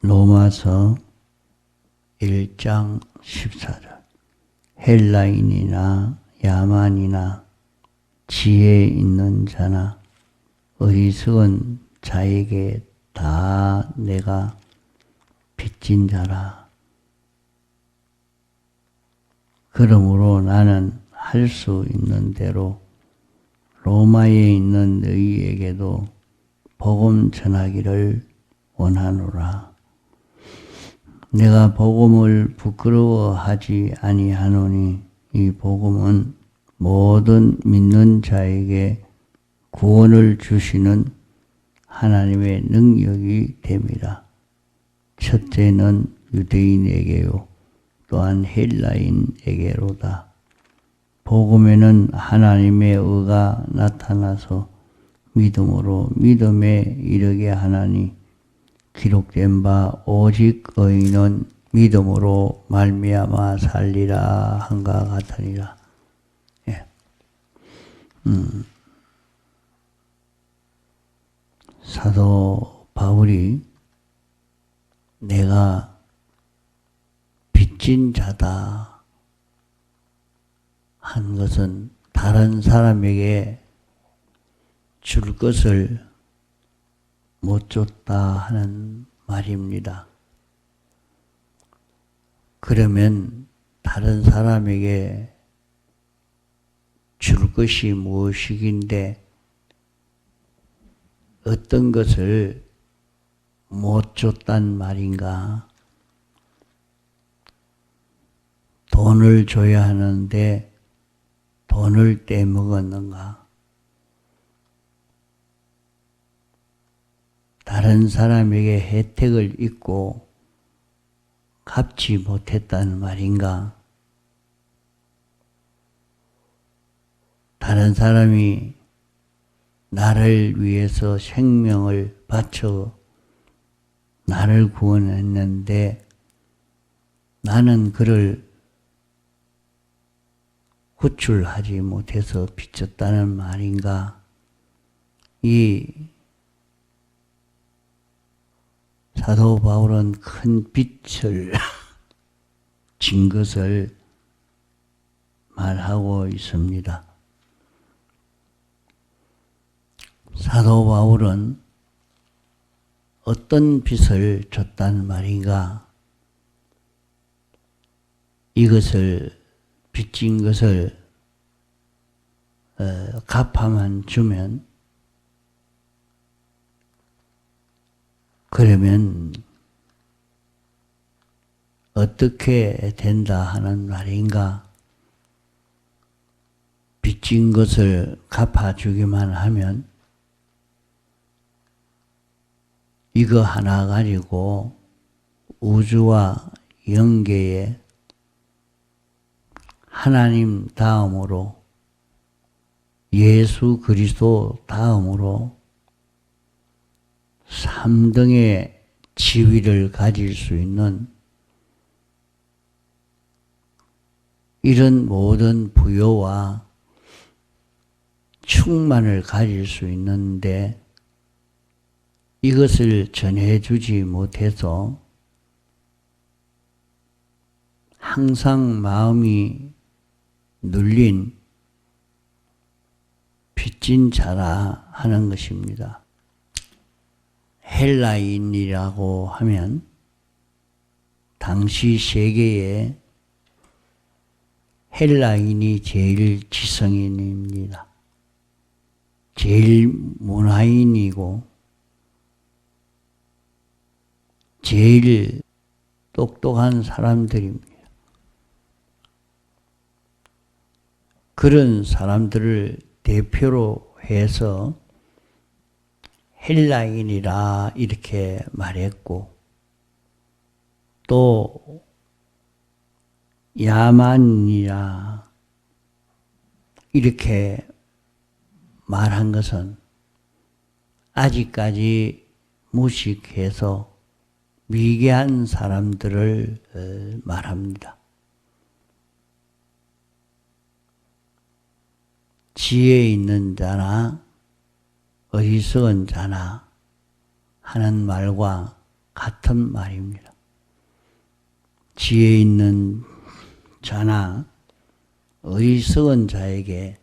로마서 1장 14절 헬라인이나 야만이나 지혜 있는 자나 어리석은 자에게 다 내가 빚진 자라. 그러므로 나는 할 수 있는 대로 로마에 있는 너희에게도 복음 전하기를 원하노라. 내가 복음을 부끄러워하지 아니하노니 이 복음은 모든 믿는 자에게 구원을 주시는 하나님의 능력이 됨이라. 첫째는 유대인에게요 또한 헬라인에게로다. 복음에는 하나님의 의가 나타나서 믿음으로 믿음에 이르게 하나니 기록된 바 오직 의인은 믿음으로 말미암아 살리라 한가 같으니라. 예. 사도 바울이 내가 빚진 자다 한 것은 다른 사람에게 줄 것을 못 줬다 하는 말입니다. 그러면 다른 사람에게 줄 것이 무엇이긴데 어떤 것을 못 줬단 말인가? 돈을 줘야 하는데 돈을 떼먹었는가? 다른 사람에게 혜택을 잊고 갚지 못했다는 말인가? 다른 사람이 나를 위해서 생명을 바쳐 나를 구원했는데 나는 그를 구출하지 못해서 빚졌다는 말인가? 이 사도 바울은 큰 빚을 진 것을 말하고 있습니다. 사도 바울은 어떤 빚을 졌다는 말인가? 이것을 빚진 것을 갚아만 주면 그러면 어떻게 된다 하는 말인가? 빚진 것을 갚아주기만 하면 이거 하나 가지고 우주와 영계에 하나님 다음으로 예수 그리스도 다음으로 3등의 지위를 가질 수 있는 이런 모든 부여와 충만을 가질 수 있는데 이것을 전해주지 못해서 항상 마음이 눌린 빚진 자라 하는 것입니다. 헬라인이라고 하면 당시 세계에 헬라인이 제일 지성인입니다. 제일 문화인이고 제일 똑똑한 사람들입니다. 그런 사람들을 대표로 해서 헬라인이라 이렇게 말했고 또 야만이라 이렇게 말한 것은 아직까지 무식해서 미개한 사람들을 말합니다. 지혜 있는 자나 어리석은 자나 하는 말과 같은 말입니다. 지혜 있는 자나 어리석은 자에게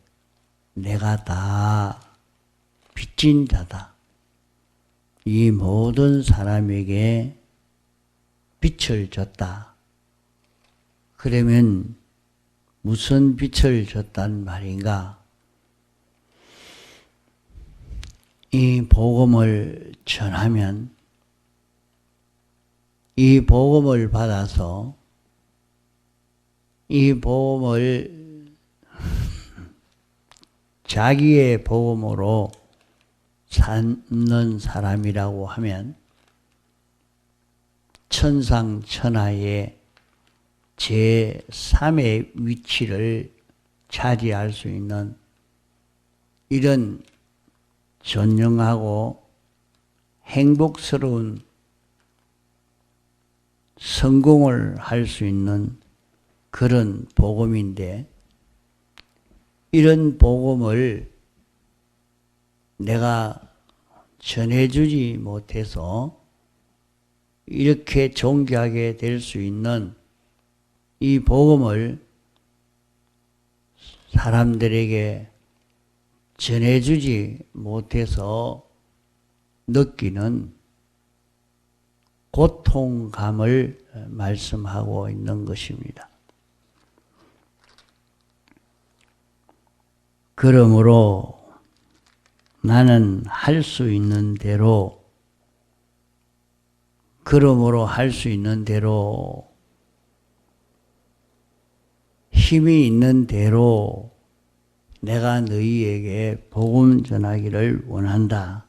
내가 다 빚진 자다. 이 모든 사람에게 빛을 줬다. 그러면 무슨 빛을 줬단 말인가? 이 복음을 전하면 이 복음을 받아서 이 복음을 자기의 복음으로 삼는 사람이라고 하면 천상천하의 제3의 위치를 차지할 수 있는 이런 존경하고 행복스러운 성공을 할 수 있는 그런 복음인데, 이런 복음을 내가 전해주지 못해서 이렇게 존귀하게 될 수 있는 이 복음을 사람들에게 전해주지 못해서 느끼는 고통감을 말씀하고 있는 것입니다. 그러므로 나는 할 수 있는 대로, 힘이 있는 대로 내가 너희에게 복음 전하기를 원한다.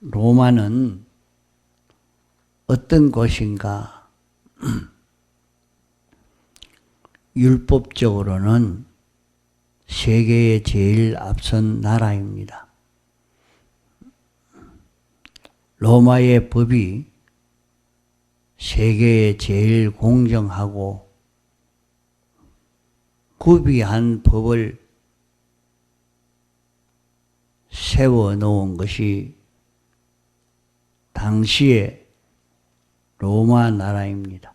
로마는 어떤 곳인가? 율법적으로는 세계의 제일 앞선 나라입니다. 로마의 법이 세계에 제일 공정하고 구비한 법을 세워놓은 것이 당시의 로마 나라입니다.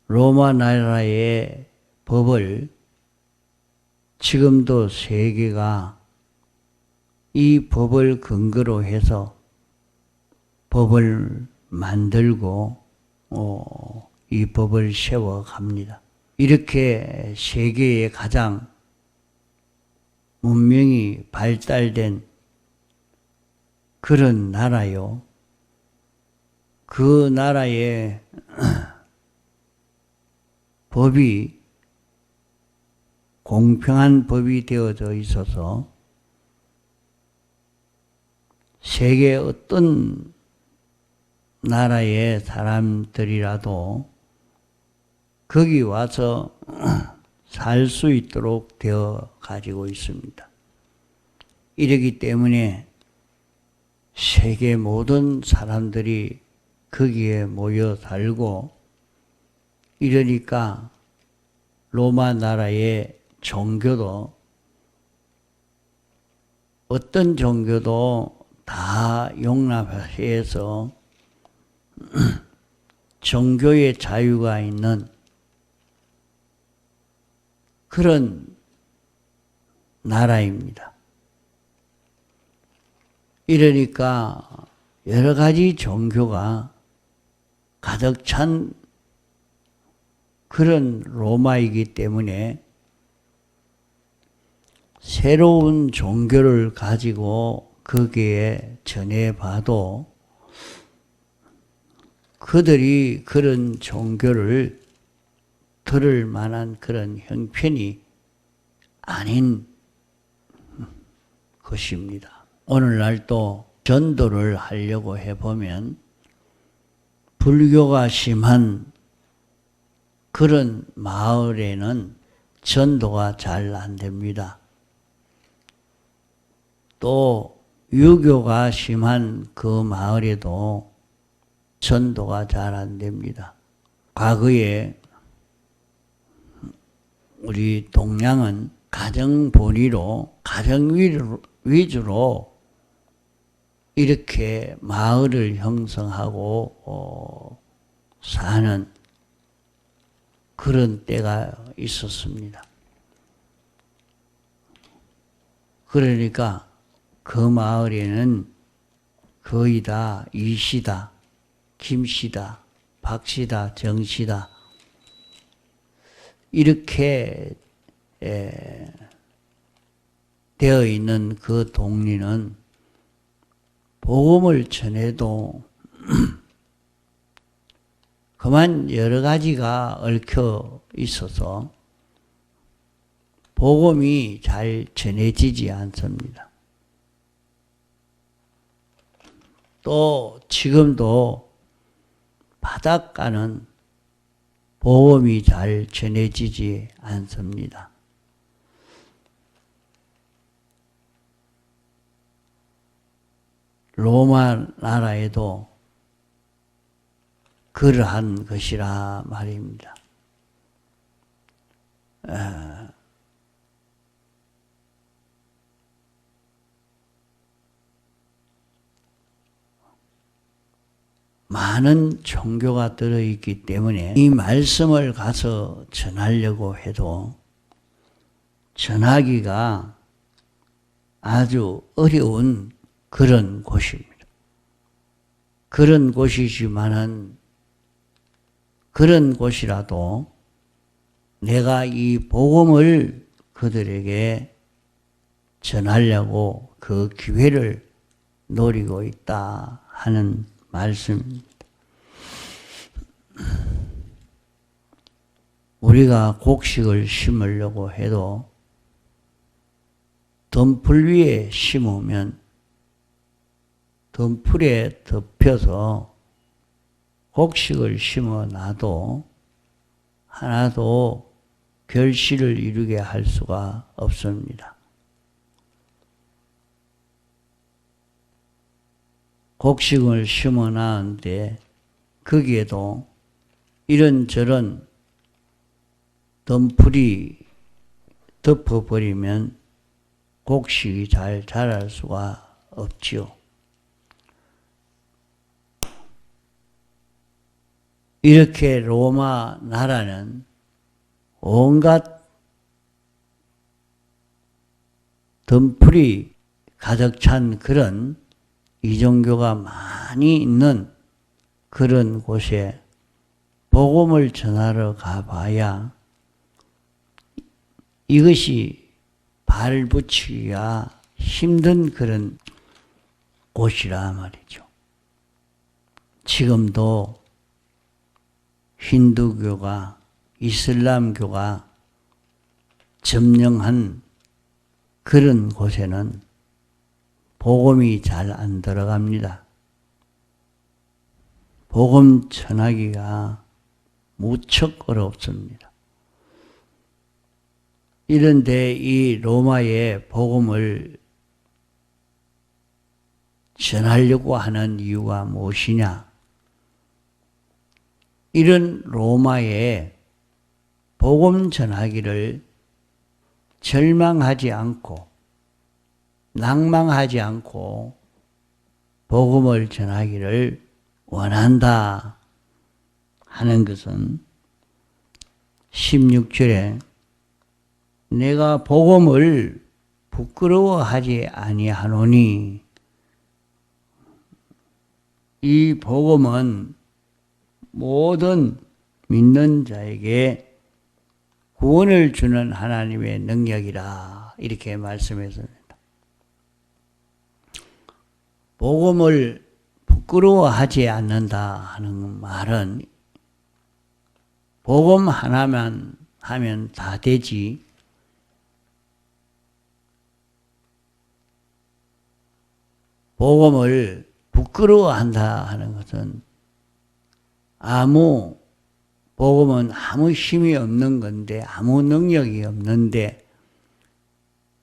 로마 나라의 법을 지금도 세계가 이 법을 근거로 해서 법을 만들고 이 법을 세워갑니다. 이렇게 세계에 가장 문명이 발달된 그런 나라요. 그 나라의 법이 공평한 법이 되어져 있어서 세계 어떤 나라의 사람들이라도 거기 와서 살 수 있도록 되어 가지고 있습니다. 이러기 때문에 세계 모든 사람들이 거기에 모여 살고, 이러니까 로마 나라의 종교도 어떤 종교도 다 용납해서 종교의 자유가 있는 그런 나라입니다. 이러니까 여러 가지 종교가 가득 찬 그런 로마이기 때문에 새로운 종교를 가지고 거기에 전해봐도 그들이 그런 종교를 들을 만한 그런 형편이 아닌 것입니다. 오늘날 또 전도를 하려고 해보면 불교가 심한 그런 마을에는 전도가 잘 안 됩니다. 또 유교가 심한 그 마을에도 전도가 잘 안 됩니다. 과거에 우리 동양은 가정 본위로, 가정 위주로 이렇게 마을을 형성하고 사는 그런 때가 있었습니다. 그러니까 그 마을에는 거의 다 이씨다, 김씨다, 박씨다, 정씨다 이렇게 되어 있는 그 동리는 복음을 전해도 그만 여러 가지가 얽혀 있어서 복음이 잘 전해지지 않습니다. 또 지금도 바닷가는 복음이 잘 전해지지 않습니다. 로마 나라에도 그러한 것이라 말입니다. 많은 종교가 들어있기 때문에 이 말씀을 가서 전하려고 해도 전하기가 아주 어려운 그런 곳입니다. 그런 곳이지만은 그런 곳이라도 내가 이 복음을 그들에게 전하려고 그 기회를 노리고 있다 하는 말씀입니다. 우리가 곡식을 심으려고 해도 덤풀 위에 심으면 덤풀에 덮여서 곡식을 심어 놔도 하나도 결실을 이루게 할 수가 없습니다. 곡식을 심어 놨는데 거기에도 이런저런 덤풀이 덮어버리면 곡식이 잘 자랄 수가 없지요. 이렇게 로마 나라는 온갖 덤풀이 가득 찬 그런 이종교가 많이 있는 그런 곳에 복음을 전하러 가봐야 이것이 발 붙이기가 힘든 그런 곳이라 말이죠. 지금도 힌두교가, 이슬람교가 점령한 그런 곳에는 복음이 잘 안 들어갑니다. 복음 전하기가 무척 어렵습니다. 이런데 이 로마의 복음을 전하려고 하는 이유가 무엇이냐? 이런 로마의 복음 전하기를 절망하지 않고 낭망하지 않고 복음을 전하기를 원한다 하는 것은 16절에 내가 복음을 부끄러워하지 아니하노니 이 복음은 모든 믿는 자에게 구원을 주는 하나님의 능력이라 이렇게 말씀했습니다. 복음을 부끄러워하지 않는다 하는 말은 복음 하나만 하면 다 되지 복음을 부끄러워한다 하는 것은 복음은 아무 힘이 없는 건데 아무 능력이 없는데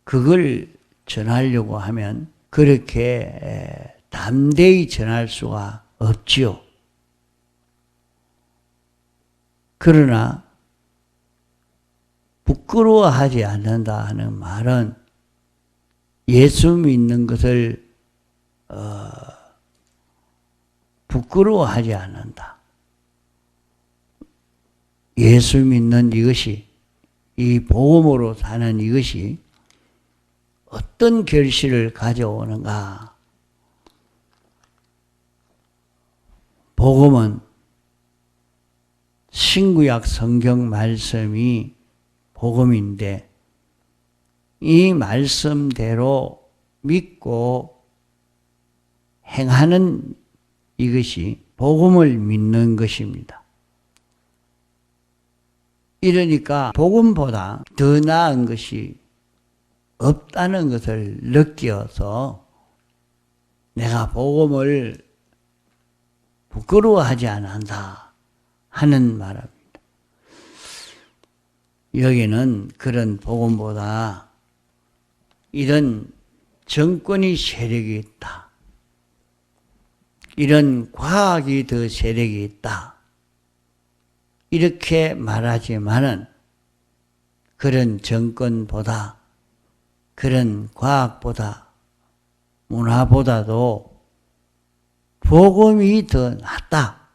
그걸 전하려고 하면 그렇게 담대히 전할 수가 없지요. 그러나 부끄러워하지 않는다 하는 말은 예수 믿는 것을 부끄러워하지 않는다. 예수 믿는 이것이, 이 복음으로 사는 이것이 어떤 결실을 가져오는가? 복음은 신구약 성경 말씀이 복음인데 이 말씀대로 믿고 행하는 이것이 복음을 믿는 것입니다. 이러니까 복음보다 더 나은 것이 없다는 것을 느껴서 내가 복음을 부끄러워하지 않는다 하는 말입니다. 여기는 그런 복음보다 이런 정권이 세력이 있다. 이런 과학이 더 세력이 있다. 이렇게 말하지만은 그런 정권보다, 그런 과학보다, 문화보다도 복음이 더 낫다.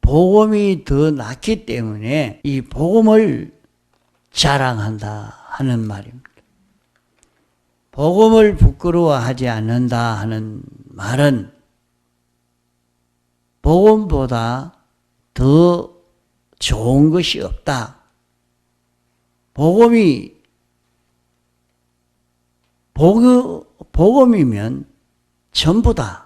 복음이 더 낫기 때문에 이 복음을 자랑한다 하는 말입니다. 복음을 부끄러워하지 않는다 하는 말은 복음보다 더 좋은 것이 없다. 복음이면 전부다.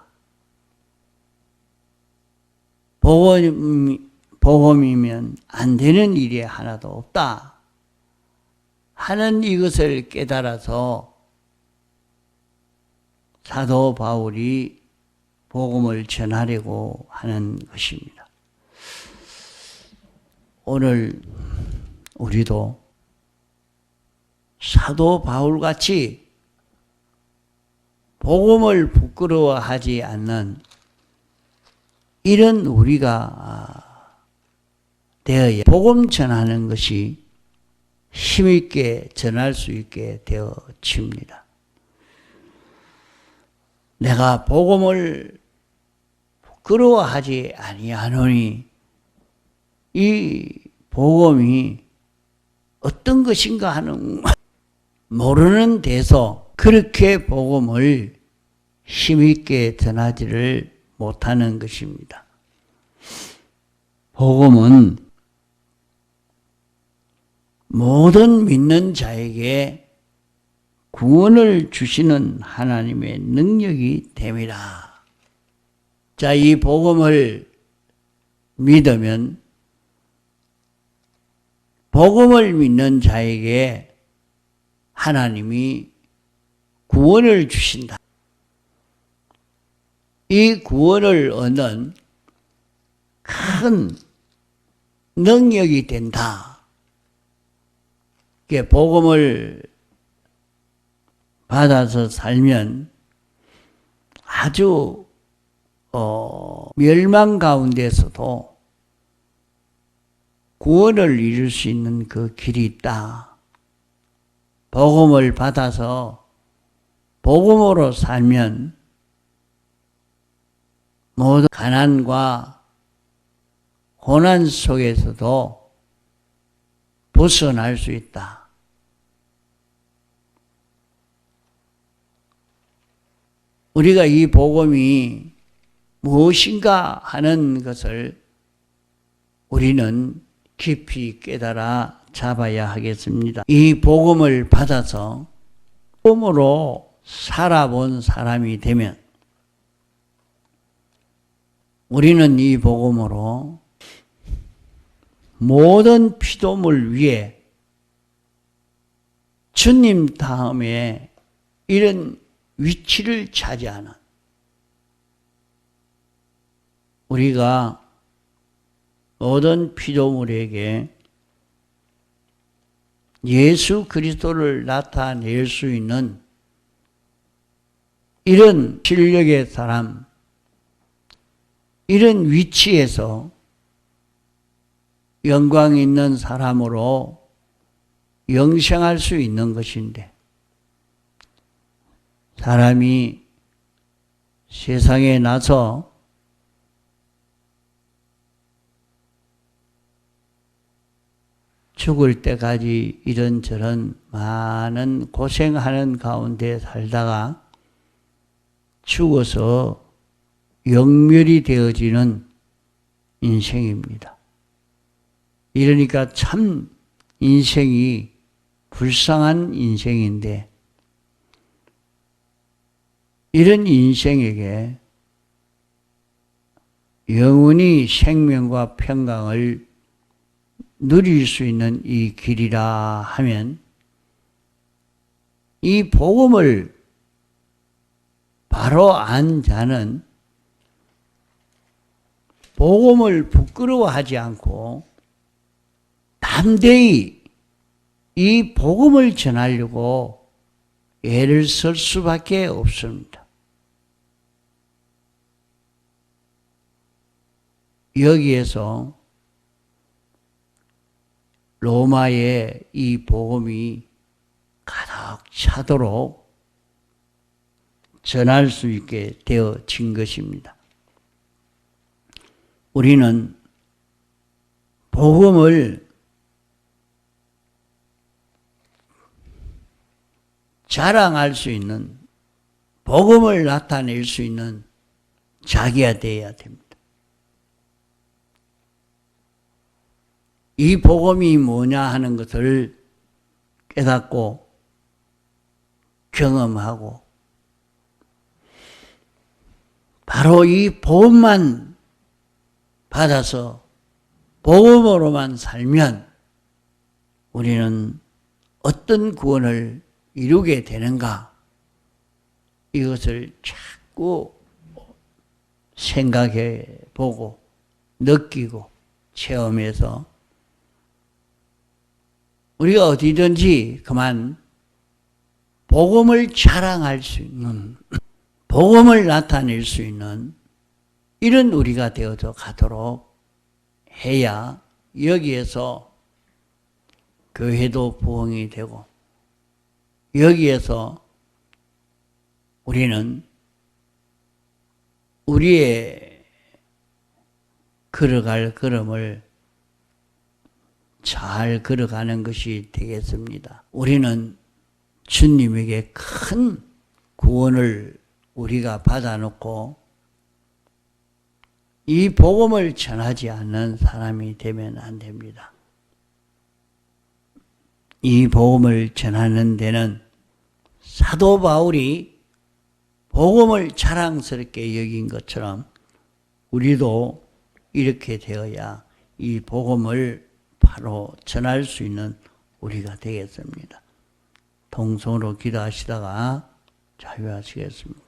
복음이면 안 되는 일이 하나도 없다 하는 이것을 깨달아서 사도 바울이 복음을 전하려고 하는 것입니다. 오늘 우리도 사도 바울같이 복음을 부끄러워하지 않는 이런 우리가 되어야 복음 전하는 것이 힘있게 전할 수 있게 되어집니다. 내가 복음을 부끄러워하지 아니하노니 이 복음이 어떤 것인가 하는 모르는 데서 그렇게 복음을 힘있게 전하지를 못하는 것입니다. 복음은 모든 믿는 자에게 구원을 주시는 하나님의 능력이 됩니다. 자, 이 복음을 믿으면 복음을 믿는 자에게 하나님이 구원을 주신다. 이 구원을 얻는 큰 능력이 된다. 복음을 받아서 살면 아주 멸망 가운데서도 구원을 이룰 수 있는 그 길이 있다. 복음을 받아서 복음으로 살면 모든 가난과 고난 속에서도 벗어날 수 있다. 우리가 이 복음이 무엇인가 하는 것을 우리는 깊이 깨달아 잡아야 하겠습니다. 이 복음을 받아서 복음으로 살아본 사람이 되면 우리는 이 복음으로 모든 피조물 위에 주님 다음에 이런 위치를 차지하는 우리가 모든 피조물에게 예수 그리스도를 나타낼 수 있는 이런 실력의 사람, 이런 위치에서 영광 있는 사람으로 영생할 수 있는 것인데, 사람이 세상에 나서 죽을 때까지 이런저런 많은 고생하는 가운데 살다가 죽어서 영멸이 되어지는 인생입니다. 이러니까 참 인생이 불쌍한 인생인데, 이런 인생에게 영원히 생명과 평강을 누릴 수 있는 이 길이라 하면, 이 복음을 바로 안 자는, 복음을 부끄러워하지 않고 담대히 이 복음을 전하려고 애를 쓸 수밖에 없습니다. 여기에서 로마의 이 복음이 가득 차도록 전할 수 있게 되어진 것입니다. 우리는 복음을 자랑할 수 있는, 복음을 나타낼 수 있는 자기가 되어야 됩니다. 이 복음이 뭐냐 하는 것을 깨닫고 경험하고, 바로 이 복음만 받아서 복음으로만 살면 우리는 어떤 구원을 이루게 되는가, 이것을 자꾸 생각해 보고 느끼고 체험해서 우리가 어디든지 그만 복음을 자랑할 수 있는, 복음을 나타낼 수 있는 이런 우리가 되어서 가도록 해야 여기에서 교회도 부흥이 되고, 여기에서 우리는 우리의 걸어갈 걸음을 잘 걸어가는 것이 되겠습니다. 우리는 주님에게 큰 구원을 우리가 받아놓고 이 복음을 전하지 않는 사람이 되면 안 됩니다. 이 복음을 전하는 데는 사도 바울이 복음을 자랑스럽게 여긴 것처럼 우리도 이렇게 되어야 이 복음을 바로 전할 수 있는 우리가 되겠습니다. 동성으로 기도하시다가 자유하시겠습니다.